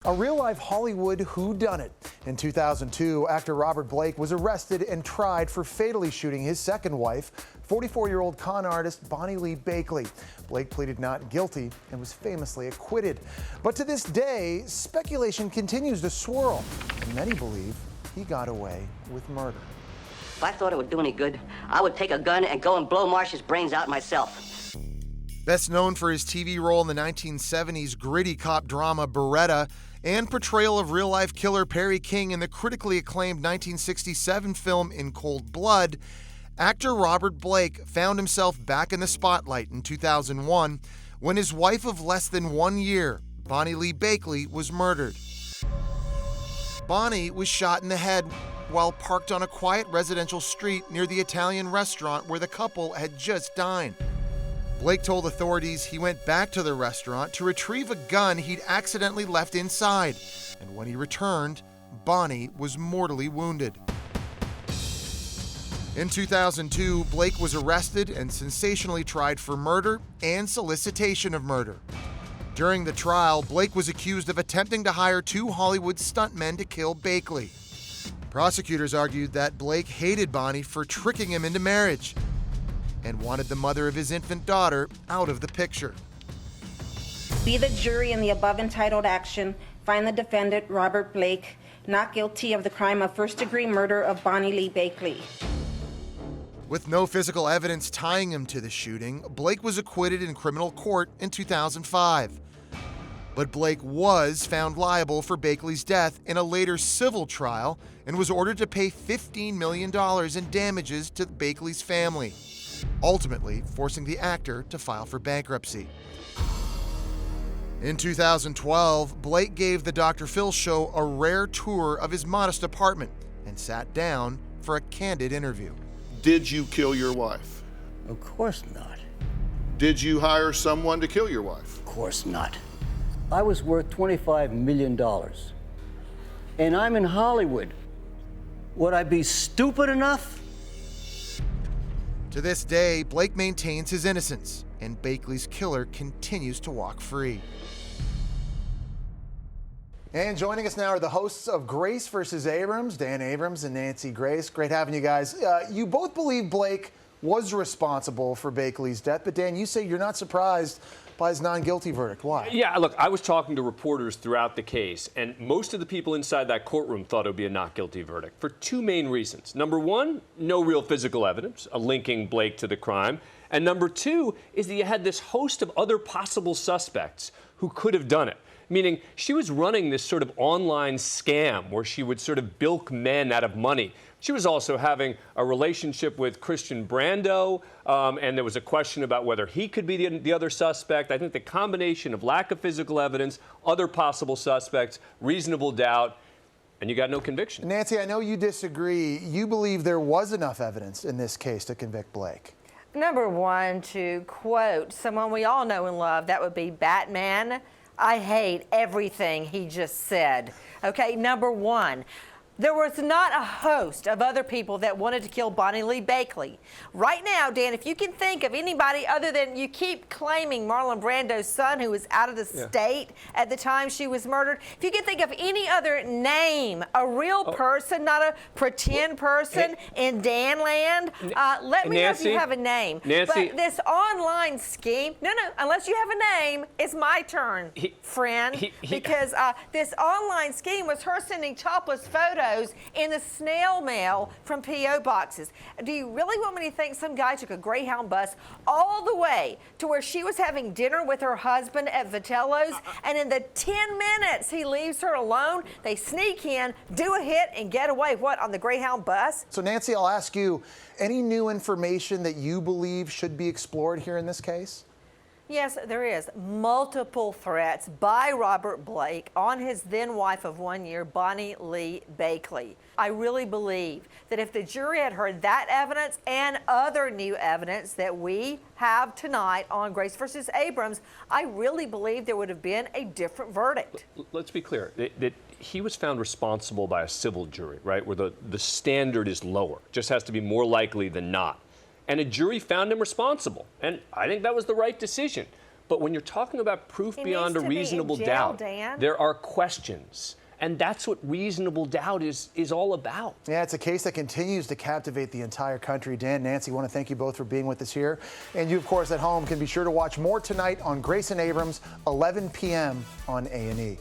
A real-life Hollywood whodunit. In 2002, actor Robert Blake was arrested and tried for fatally shooting his second wife, 44-year-old con artist Bonny Lee Bakley. Blake pleaded not guilty and was famously acquitted. But to this day, speculation continues to swirl, and many believe he got away with murder. If I thought it would do any good, I would take a gun and go and blow Marsh's brains out myself. Best known for his TV role in the 1970s gritty cop drama Beretta and portrayal of real-life killer Perry King in the critically acclaimed 1967 film In Cold Blood, actor Robert Blake found himself back in the spotlight in 2001 when his wife of less than 1 year, Bonny Lee Bakley, was murdered. Bonny was shot in the head while parked on a quiet residential street near the Italian restaurant where the couple had just dined. Blake told authorities he went back to the restaurant to retrieve a gun he'd accidentally left inside, and when he returned, Bonny was mortally wounded. In 2002, Blake was arrested and sensationally tried for murder and solicitation of murder. During the trial, Blake was accused of attempting to hire 2 Hollywood stuntmen to kill Bakley. Prosecutors argued that Blake hated Bonny for tricking him into marriage and wanted the mother of his infant daughter out of the picture. Be the jury in the above entitled action, find the defendant, Robert Blake, not guilty of the crime of first-degree murder of Bonny Lee Bakley. With no physical evidence tying him to the shooting, Blake was acquitted in criminal court in 2005. But Blake was found liable for Bakley's death in a later civil trial and was ordered to pay $15 million in damages to Bakley's family, ultimately forcing the actor to file for bankruptcy. In 2012, Blake gave the Dr. Phil show a rare tour of his modest apartment and sat down for a candid interview. Did you kill your wife? Of course not. Did you hire someone to kill your wife? Of course not. I was worth $25 million. And I'm in Hollywood. Would I be stupid enough? To this day, Blake maintains his innocence, and Bakley's killer continues to walk free. And joining us now are the hosts of Grace versus Abrams, Dan Abrams and Nancy Grace. Great having you guys. You both believe Blake was responsible for Bakley's death, but Dan, you say you're not surprised by his non-guilty verdict. Why? Yeah, look, I was talking to reporters throughout the case, and most of the people inside that courtroom thought it would be a not guilty verdict for 2 main reasons. Number 1, no real physical evidence linking Blake to the crime. And number 2 is that you had this host of other possible suspects who could have done it. Meaning she was running this sort of online scam where she would sort of bilk men out of money. She was also having a relationship with Christian Brando, and there was a question about whether he could be the other suspect. I think the combination of lack of physical evidence, other possible suspects, reasonable doubt, and you got no conviction. Nancy, I know you disagree. You believe there was enough evidence in this case to convict Blake. Number 1, to quote someone we all know and love, that would be Batman. I hate everything he just said. Okay, number 1. There was not a host of other people that wanted to kill Bonny Lee Bakley. Right now, Dan, if you can think of anybody other than, you keep claiming Marlon Brando's son who was out of the state at the time she was murdered. If you can think of any other name, a real person, not a pretend person in Dan land, let me know if you have a name. Nancy. But this online scheme, no, unless you have a name, it's my turn, friend. Because this online scheme was her sending topless photos in the snail mail from P.O. boxes. Do you really want me to think some guy took a Greyhound bus all the way to where she was having dinner with her husband at Vitello's, and in the 10 minutes he leaves her alone, they sneak in, do a hit, and get away, what, on the Greyhound bus? So Nancy, I'll ask you, any new information that you believe should be explored here in this case? Yes, there is. Multiple threats by Robert Blake on his then wife of 1 year, Bonny Lee Bakley. I really believe that if the jury had heard that evidence and other new evidence that we have tonight on Grace versus Abrams, I really believe there would have been a different verdict. Let's be clear that he was found responsible by a civil jury, right, where the standard is lower. Just has to be more likely than not. And a jury found him responsible. And I think that was the right decision. But when you're talking about proof He beyond a needs to be in reasonable jail, doubt, Dan. there are questions. And that's what reasonable doubt is all about. Yeah, it's a case that continues to captivate the entire country. Dan, Nancy, I want to thank you both for being with us here. And you, of course, at home can be sure to watch more tonight on Grace and Abrams, 11 p.m. on A&E.